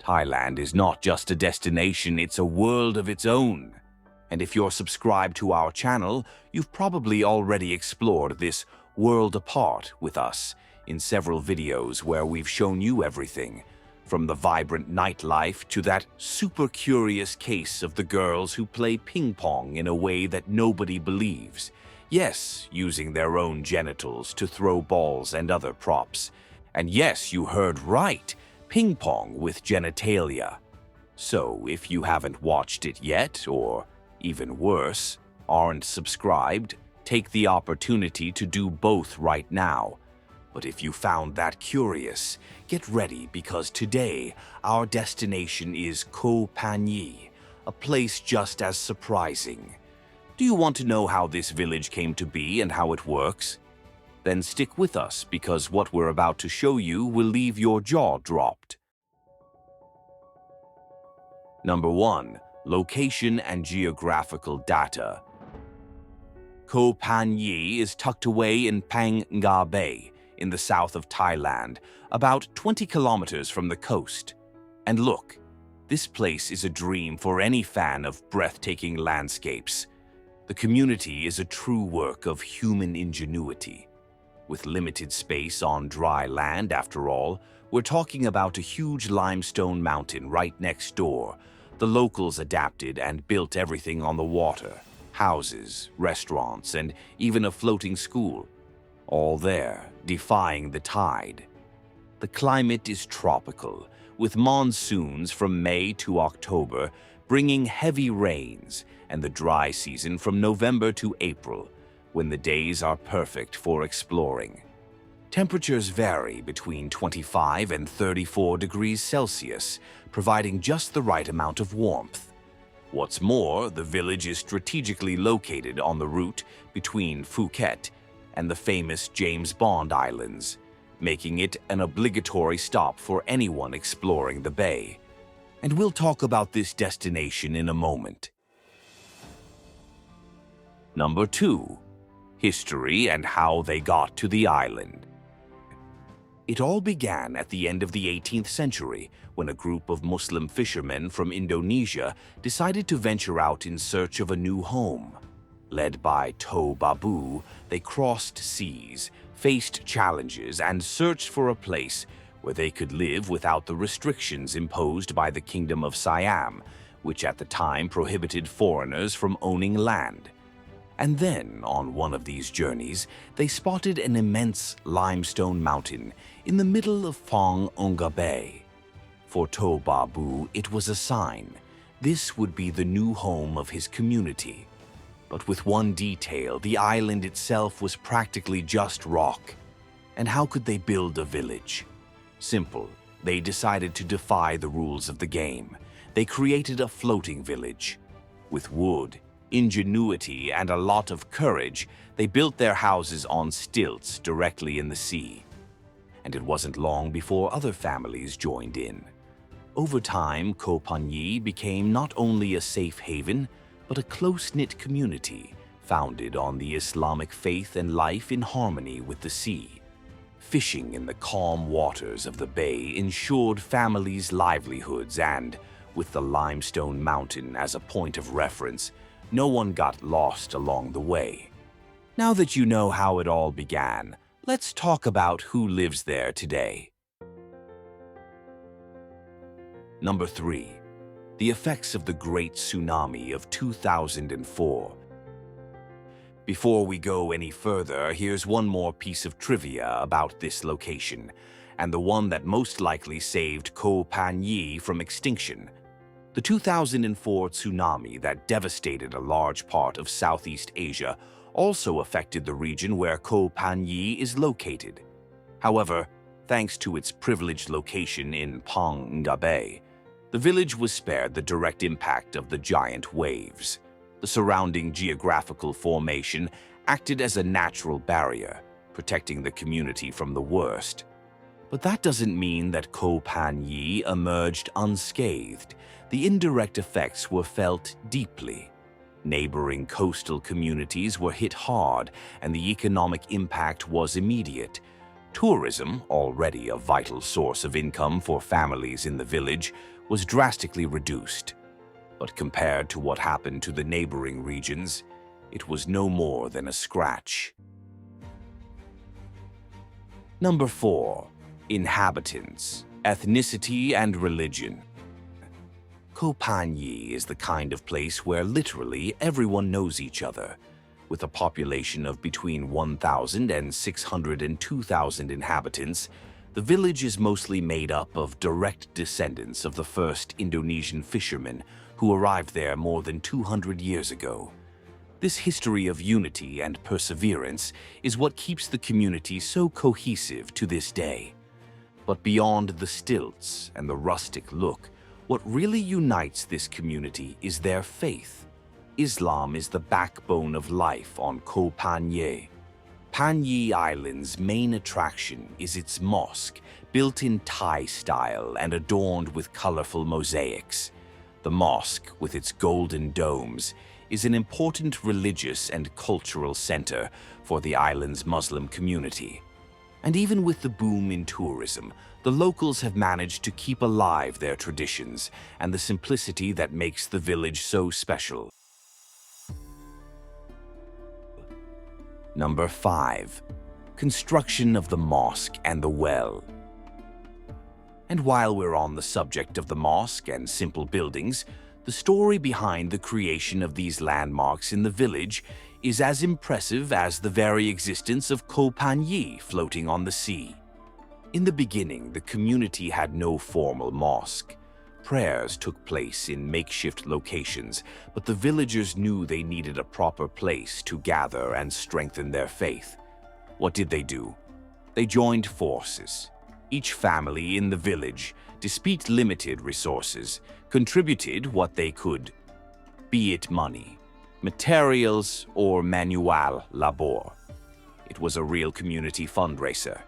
Thailand is not just a destination, it's a world of its own. And if you're subscribed to our channel, you've probably already explored this world apart with us in several videos where we've shown you everything, from the vibrant nightlife to that super curious case of the girls who play ping pong in a way that nobody believes. Yes, using their own genitals to throw balls and other props. And yes, you heard right, ping pong with genitalia. So if you haven't watched it yet, or even worse, aren't subscribed, take the opportunity to do both right now. But if you found that curious, get ready because today our destination is PANYEE, a place just as surprising. Do you want to know how this village came to be and how it works? Then stick with us because what we're about to show you will leave your jaw dropped. Number 1. Location and geographical data. PANYEE is tucked away in Phang Bay, in the south of Thailand, about 20 kilometers from the coast. And look, this place is a dream for any fan of breathtaking landscapes. The community is a true work of human ingenuity. With limited space on dry land, after all, we're talking about a huge limestone mountain right next door. The locals adapted and built everything on the water: houses, restaurants, and even a floating school. All there, defying the tide. The climate is tropical, with monsoons from May to October bringing heavy rains, and the dry season from November to April, when the days are perfect for exploring. Temperatures vary between 25 and 34 degrees Celsius, providing just the right amount of warmth. What's more, the village is strategically located on the route between Phuket and the famous James Bond Islands, making it an obligatory stop for anyone exploring the bay. And we'll talk about this destination in a moment. Number 2. History and how they got to the island. It all began at the end of the 18th century when a group of Muslim fishermen from Indonesia decided to venture out in search of a new home. Led by Toh Babu, they crossed seas, faced challenges, and searched for a place where they could live without the restrictions imposed by the Kingdom of Siam, which at the time prohibited foreigners from owning land. And then, on one of these journeys, they spotted an immense limestone mountain in the middle of Phang Bay. For Toh Babu, it was a sign. This would be the new home of his community. But with one detail, the island itself was practically just rock. And how could they build a village? Simple. They decided to defy the rules of the game. They created a floating village. With wood, ingenuity, and a lot of courage, they built their houses on stilts directly in the sea. And it wasn't long before other families joined in. Over time, PANYEE became not only a safe haven, but a close-knit community founded on the Islamic faith and life in harmony with the sea. Fishing in the calm waters of the bay ensured families' livelihoods, and, with the limestone mountain as a point of reference, no one got lost along the way. Now that you know how it all began, let's talk about who lives there today. Number 3. The effects of the Great Tsunami of 2004. Before we go any further, here's one more piece of trivia about this location, and the one that most likely saved PANYEE from extinction. The 2004 tsunami that devastated a large part of Southeast Asia also affected the region where PANYEE is located. However, thanks to its privileged location in Phang Bay, the village was spared the direct impact of the giant waves. The surrounding geographical formation acted as a natural barrier, protecting the community from the worst. But that doesn't mean that PANYEE emerged unscathed. The indirect effects were felt deeply. Neighboring coastal communities were hit hard, and the economic impact was immediate. Tourism, already a vital source of income for families in the village, was drastically reduced. But compared to what happened to the neighboring regions, it was no more than a scratch. Number 4. Inhabitants, ethnicity and religion. PANYEE is the kind of place where literally everyone knows each other. With a population of between 1,000 and 602,000 inhabitants, the village is mostly made up of direct descendants of the first Indonesian fishermen who arrived there more than 200 years ago. This history of unity and perseverance is what keeps the community so cohesive to this day. But beyond the stilts and the rustic look, what really unites this community is their faith. Islam is the backbone of life on PANYEE. PANYEE Island's main attraction is its mosque, built in Thai style and adorned with colorful mosaics. The mosque, with its golden domes, is an important religious and cultural center for the island's Muslim community. And even with the boom in tourism, the locals have managed to keep alive their traditions and the simplicity that makes the village so special. Number 5. Construction of the Mosque and the Well. And while we're on the subject of the mosque and simple buildings, the story behind the creation of these landmarks in the village is as impressive as the very existence of PANYEE floating on the sea. In the beginning, the community had no formal mosque. Prayers took place in makeshift locations, but the villagers knew they needed a proper place to gather and strengthen their faith. What did they do? They joined forces. Each family in the village, despite limited resources, contributed what they could, be it money, materials, or manual labor. It was a real community fundraiser.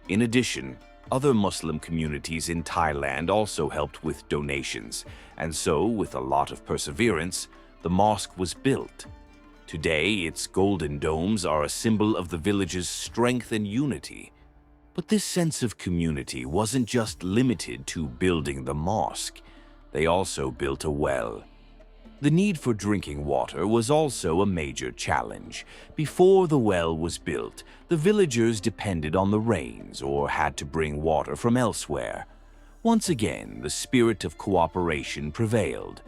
In addition, other Muslim communities in Thailand also helped with donations, and so, with a lot of perseverance, the mosque was built. Today, its golden domes are a symbol of the village's strength and unity. But this sense of community wasn't just limited to building the mosque. They also built a well. The need for drinking water was also a major challenge. Before the well was built, the villagers depended on the rains or had to bring water from elsewhere. Once again, the spirit of cooperation prevailed.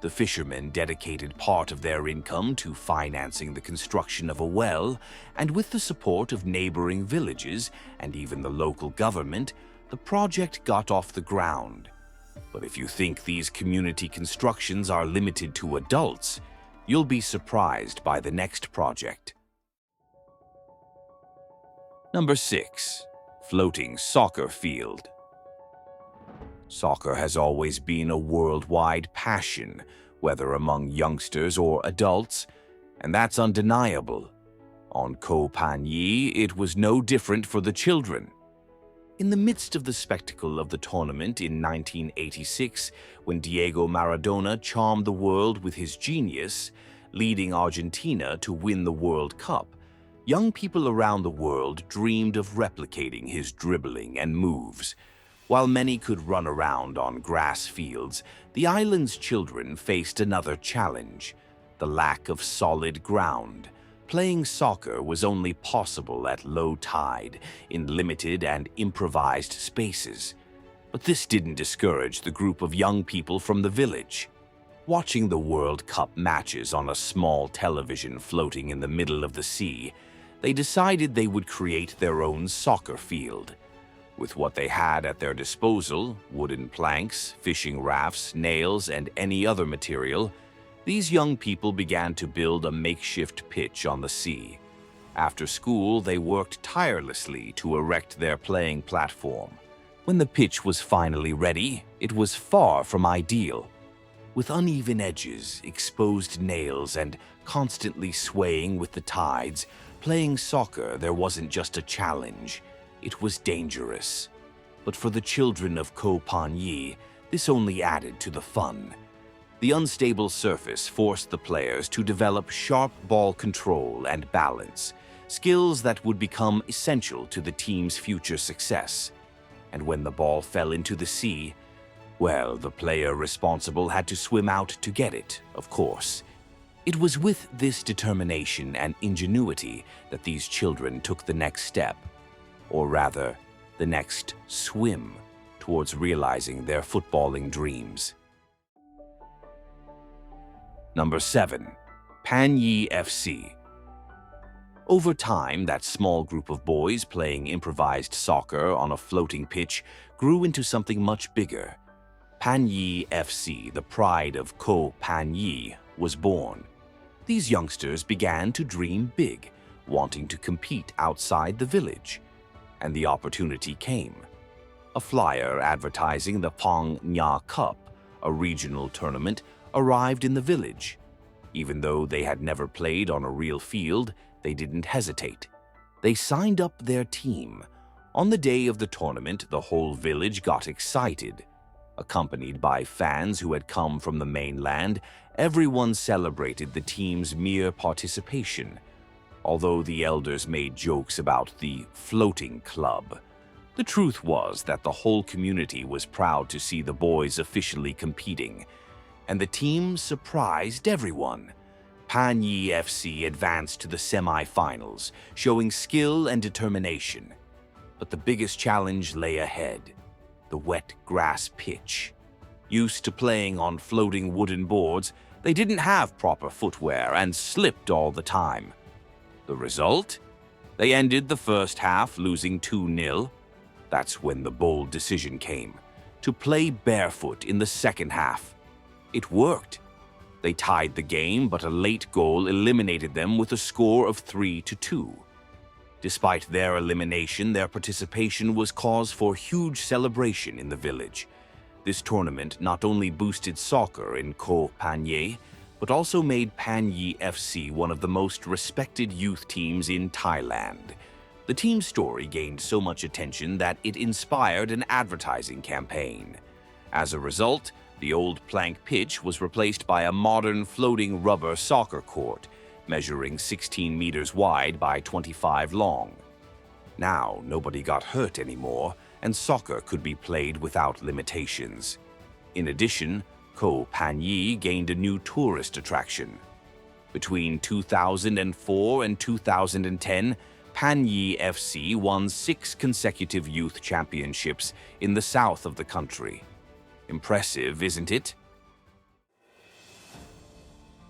The fishermen dedicated part of their income to financing the construction of a well, and with the support of neighboring villages and even the local government, the project got off the ground. But if you think these community constructions are limited to adults, you'll be surprised by the next project. Number 6. Floating soccer field. Soccer has always been a worldwide passion, whether among youngsters or adults, and that's undeniable. On PANYEE, it was no different for the children. In the midst of the spectacle of the tournament in 1986, when Diego Maradona charmed the world with his genius, leading Argentina to win the World Cup, young people around the world dreamed of replicating his dribbling and moves. While many could run around on grass fields, the island's children faced another challenge: the lack of solid ground. Playing soccer was only possible at low tide, in limited and improvised spaces. But this didn't discourage the group of young people from the village. Watching the World Cup matches on a small television floating in the middle of the sea, they decided they would create their own soccer field. With what they had at their disposal, wooden planks, fishing rafts, nails, and any other material, these young people began to build a makeshift pitch on the sea. After school, they worked tirelessly to erect their playing platform. When the pitch was finally ready, it was far from ideal. With uneven edges, exposed nails, and constantly swaying with the tides, playing soccer there wasn't just a challenge, it was dangerous. But for the children of PANYEE, this only added to the fun. The unstable surface forced the players to develop sharp ball control and balance. skills that would become essential to the team's future success. And when the ball fell into the sea, well, the player responsible had to swim out to get it, of course. It was with this determination and ingenuity that these children took the next step, or rather, the next swim, towards realizing their footballing dreams. Number 7. PANYEE FC. Over time, that small group of boys playing improvised soccer on a floating pitch grew into something much bigger. PANYEE FC, the pride of PANYEE, was born. These youngsters began to dream big, wanting to compete outside the village. And the opportunity came. A flyer advertising the PANYEE Cup, a regional tournament, arrived in the village. Even though they had never played on a real field, they didn't hesitate. They signed up their team. On the day of the tournament, the whole village got excited. Accompanied by fans who had come from the mainland, everyone celebrated the team's mere participation. Although the elders made jokes about the floating club, the truth was that the whole community was proud to see the boys officially competing. And the team surprised everyone. PANYEE FC advanced to the semi-finals, showing skill and determination. But the biggest challenge lay ahead: the wet grass pitch. Used to playing on floating wooden boards, they didn't have proper footwear and slipped all the time. The result? They ended the first half losing 2-0. That's when the bold decision came: to play barefoot in the second half. It worked. They tied the game, but a late goal eliminated them with a score of 3-2. Despite their elimination, their participation was cause for huge celebration in the village. This tournament not only boosted soccer in PANYEE, but also made PANYEE FC one of the most respected youth teams in Thailand. The team's story gained so much attention that it inspired an advertising campaign. As a result, the old plank pitch was replaced by a modern floating rubber soccer court, measuring 16 meters wide by 25 long. Now, nobody got hurt anymore, and soccer could be played without limitations. In addition, PANYEE gained a new tourist attraction. Between 2004 and 2010, PANYEE FC won 6 consecutive youth championships in the south of the country. Impressive, isn't it?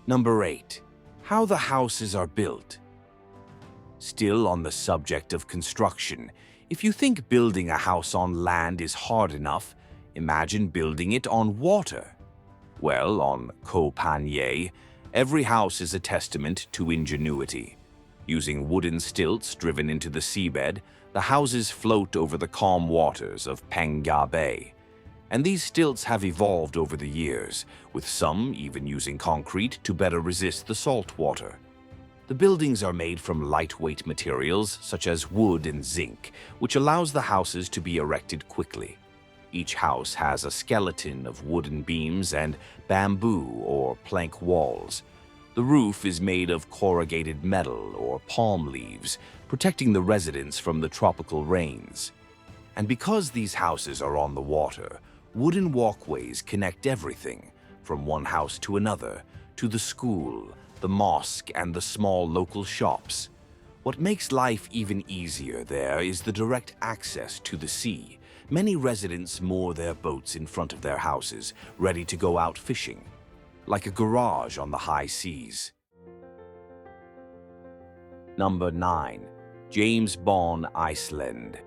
Number 8. How the houses are built. Still on the subject of construction, if you think building a house on land is hard enough, imagine building it on water. Well, on PANYEE, every house is a testament to ingenuity. Using wooden stilts driven into the seabed, the houses float over the calm waters of PANYEE Bay. And these stilts have evolved over the years, with some even using concrete to better resist the salt water. The buildings are made from lightweight materials such as wood and zinc, which allows the houses to be erected quickly. Each house has a skeleton of wooden beams and bamboo or plank walls. The roof is made of corrugated metal or palm leaves, protecting the residents from the tropical rains. And because these houses are on the water, wooden walkways connect everything, from one house to another, to the school, the mosque, and the small local shops. What makes life even easier there is the direct access to the sea. Many residents moor their boats in front of their houses, ready to go out fishing, like a garage on the high seas. Number 9. James Bond, Iceland.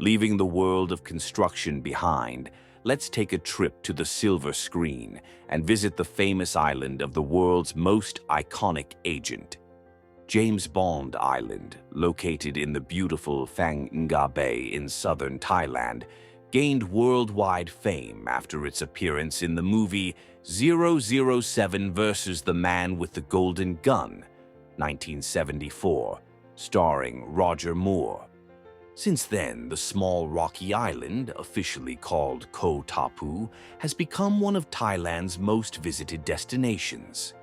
Leaving the world of construction behind, let's take a trip to the silver screen and visit the famous island of the world's most iconic agent. James Bond Island, located in the beautiful PANYEE Bay in southern Thailand, gained worldwide fame after its appearance in the movie 007 vs. the Man with the Golden Gun, 1974, starring Roger Moore. Since then, the small rocky island, officially called Koh Tapu, has become one of Thailand's most visited destinations.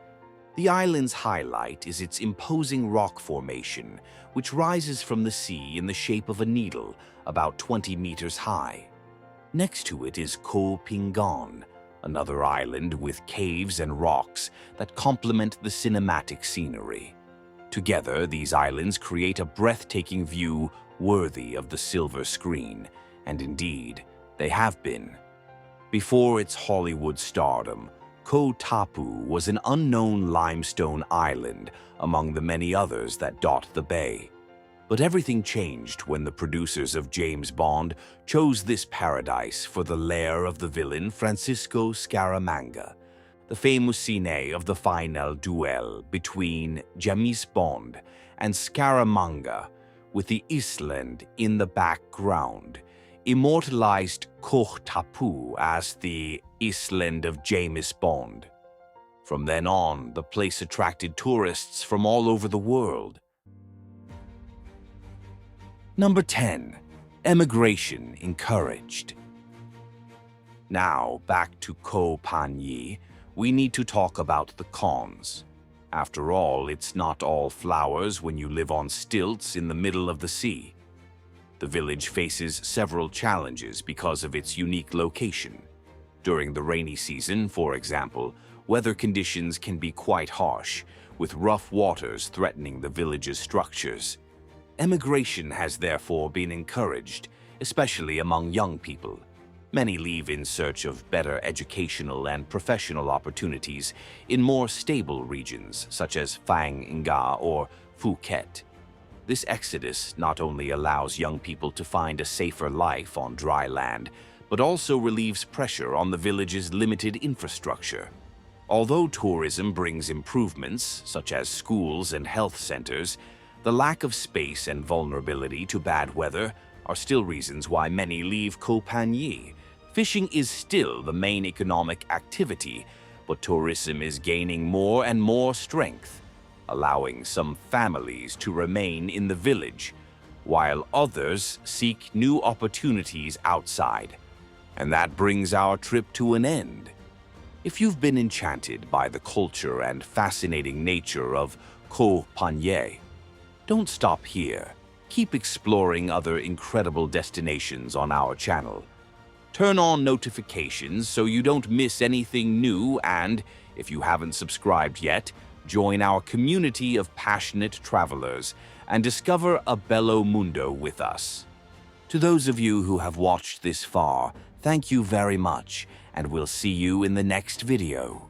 The island's highlight is its imposing rock formation, which rises from the sea in the shape of a needle about 20 meters high. Next to it is Koh Phingan, another island with caves and rocks that complement the cinematic scenery. Together, these islands create a breathtaking view worthy of the silver screen, and indeed, they have been. Before its Hollywood stardom, Koh Tapu was an unknown limestone island among the many others that dot the bay. But everything changed when the producers of James Bond chose this paradise for the lair of the villain Francisco Scaramanga, the famous scene of the final duel between James Bond and Scaramanga, with the island in the background, immortalized Koh Tapu as the island of James Bond. From then on, the place attracted tourists from all over the world. Number 10. Emigration encouraged. Now, back to Koh PANYEE, we need to talk about the cons. After all, it's not all flowers when you live on stilts in the middle of the sea. The village faces several challenges because of its unique location. During the rainy season, for example, weather conditions can be quite harsh, with rough waters threatening the village's structures. Emigration has therefore been encouraged, especially among young people. Many leave in search of better educational and professional opportunities in more stable regions such as Phang Nga or Phuket. This exodus not only allows young people to find a safer life on dry land, but also relieves pressure on the village's limited infrastructure. Although tourism brings improvements, such as schools and health centers, the lack of space and vulnerability to bad weather are still reasons why many leave Koh PANYEE. Fishing is still the main economic activity, but tourism is gaining more and more strength, allowing some families to remain in the village, while others seek new opportunities outside. And that brings our trip to an end. If you've been enchanted by the culture and fascinating nature of Koh PANYEE, don't stop here. Keep exploring other incredible destinations on our channel. Turn on notifications so you don't miss anything new, and, if you haven't subscribed yet, join our community of passionate travelers and discover a bello mundo with us. To those of you who have watched this far, thank you very much, and we'll see you in the next video.